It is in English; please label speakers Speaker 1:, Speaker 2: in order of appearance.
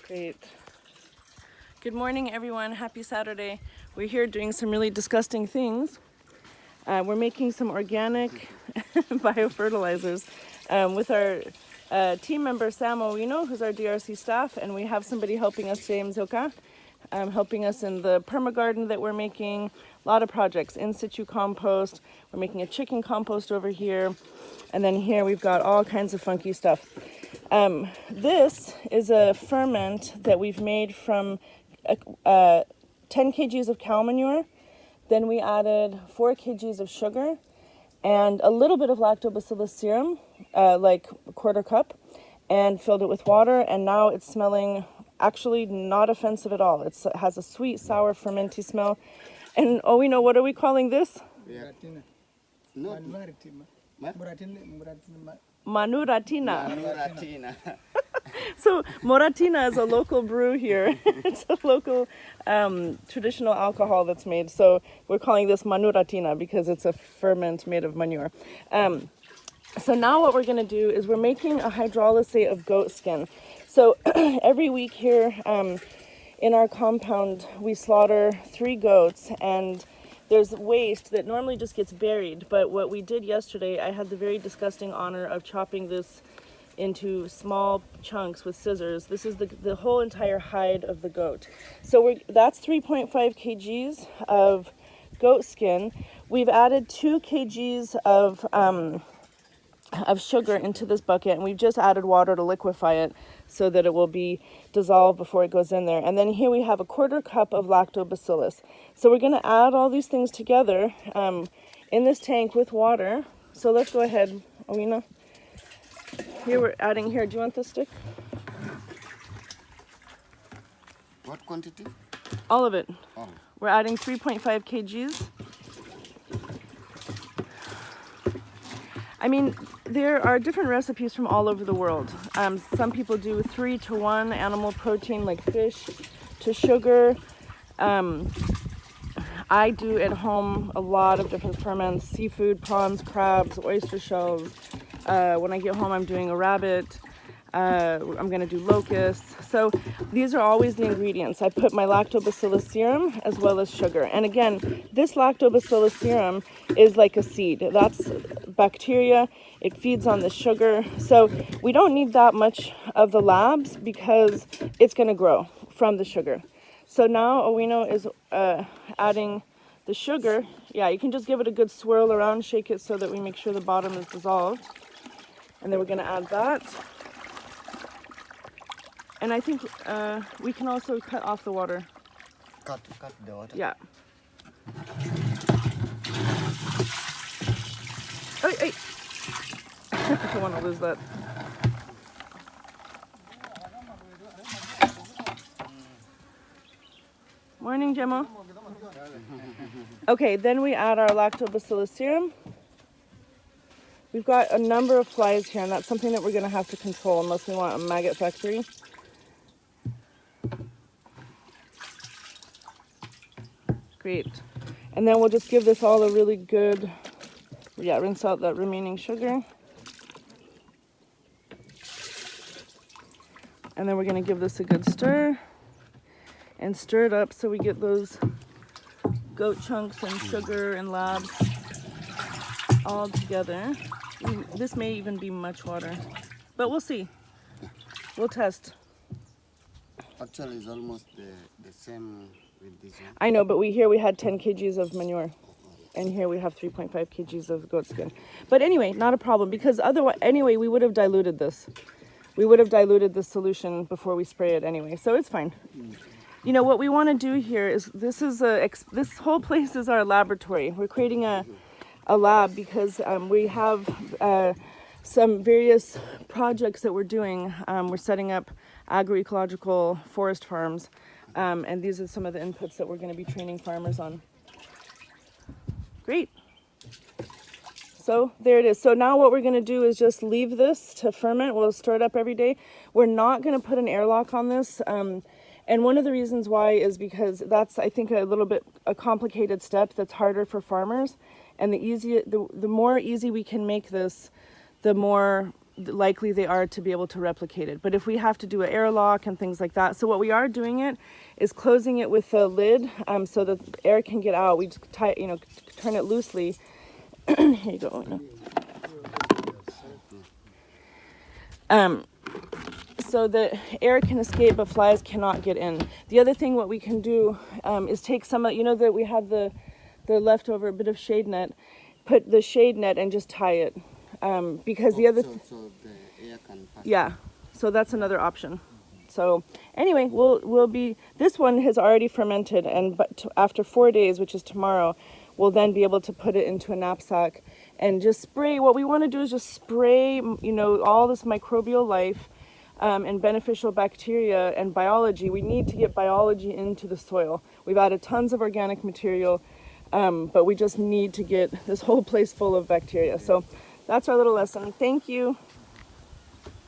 Speaker 1: Great. Good morning, everyone. Happy Saturday. We're here doing some really disgusting things. We're making some organic biofertilizers with our team member Sam Owino, who's our DRC staff, and we have somebody helping us today, Mzoka, helping us in the permagarden that we're making. A lot of projects, in situ compost. We're making a chicken compost over here. And then here we've got all kinds of funky stuff. This is a ferment that we've made from 10 kgs of cow manure. Then we added 4 kgs of sugar and a little bit of lactobacillus serum, like a quarter cup, and filled it with water. And now it's smelling actually not offensive at all. It has a sweet, sour, fermenty smell. And oh, we know, what are we calling this? Manuratina. So Moratina is a local brew here. It's a local traditional alcohol that's made. So we're calling this Manuratina because it's a ferment made of manure. So now what we're going to do is we're making a hydrolysate of goat skin. So every week here in our compound, we slaughter 3 goats, and there's waste that normally just gets buried. But what we did yesterday, I had the very disgusting honor of chopping this into small chunks with scissors. This is the whole entire hide of the goat. So that's 3.5 kgs of goat skin. We've added 2 kgs of sugar into this bucket, and we've just added water to liquefy it so that it will be dissolved before it goes in there. And then here we have a quarter cup of lactobacillus. So we're going to add all these things together in this tank with water. So let's go ahead, Owina. Here we're adding here. Do you want this stick?
Speaker 2: What quantity?
Speaker 1: All of it.
Speaker 2: Oh.
Speaker 1: We're adding 3.5 kgs. I mean, there are different recipes from all over the world. Some people do 3-to-1 animal protein like fish to sugar. I do at home a lot of different ferments: seafood, prawns, crabs, oyster shells. When I get home, I'm doing a rabbit. I'm going to do locusts. So these are always the ingredients. I put my lactobacillus serum as well as sugar. And again, this lactobacillus serum is like a seed. That's bacteria. It feeds on the sugar. So we don't need that much of the labs because it's going to grow from the sugar. So now Owino is adding the sugar. Yeah, you can just give it a good swirl around, shake it so that we make sure the bottom is dissolved. And then we're going to add that. And I think we can also cut off the water.
Speaker 2: Cut the water?
Speaker 1: Yeah. Hey. I don't want to lose that. Morning, Gemma. Okay, then we add our lactobacillus serum. We've got a number of flies here, and that's something that we're going to have to control unless we want a maggot factory. Great. And then we'll just give this all a really good, rinse out that remaining sugar. And then we're going to give this a good stir and stir it up so we get those goat chunks and sugar and labs all together. This may even be much water, but we'll see. We'll test.
Speaker 2: Actually, it's almost the same with this one.
Speaker 1: I know, but we had 10 kgs of manure, and here we have 3.5 kgs of goat skin. But anyway, not a problem, because otherwise, anyway, we would have diluted this. We would have diluted the solution before we spray it anyway, so it's fine. You know, what we want to do here is, this whole place is our laboratory. We're creating a lab because we have some various projects that we're doing. We're setting up agroecological forest farms, and these are some of the inputs that we're going to be training farmers on. Great. So there it is. So now what we're going to do is just leave this to ferment. We'll stir it up every day. We're not going to put an airlock on this. And one of the reasons why is because that's, I think, a complicated step that's harder for farmers. And the more easy we can make this, the more likely they are to be able to replicate it. But if we have to do an airlock and things like that, so what we are doing it is closing it with a lid, so that air can get out. We just tie, turn it loosely. Here you go. So that air can escape, but flies cannot get in. The other thing, what we can do is take some of, that we have the leftover bit of shade net, put the shade net and just tie it. Because the other...
Speaker 2: So the air can pass.
Speaker 1: Yeah, so that's another option. So anyway, we'll be, this one has already fermented, and after 4 days, which is tomorrow, we'll then be able to put it into a knapsack and just spray. What we want to do is just spray, all this microbial life and beneficial bacteria and biology. We need to get biology into the soil. We've added tons of organic material, but we just need to get this whole place full of bacteria. So that's our little lesson. Thank you.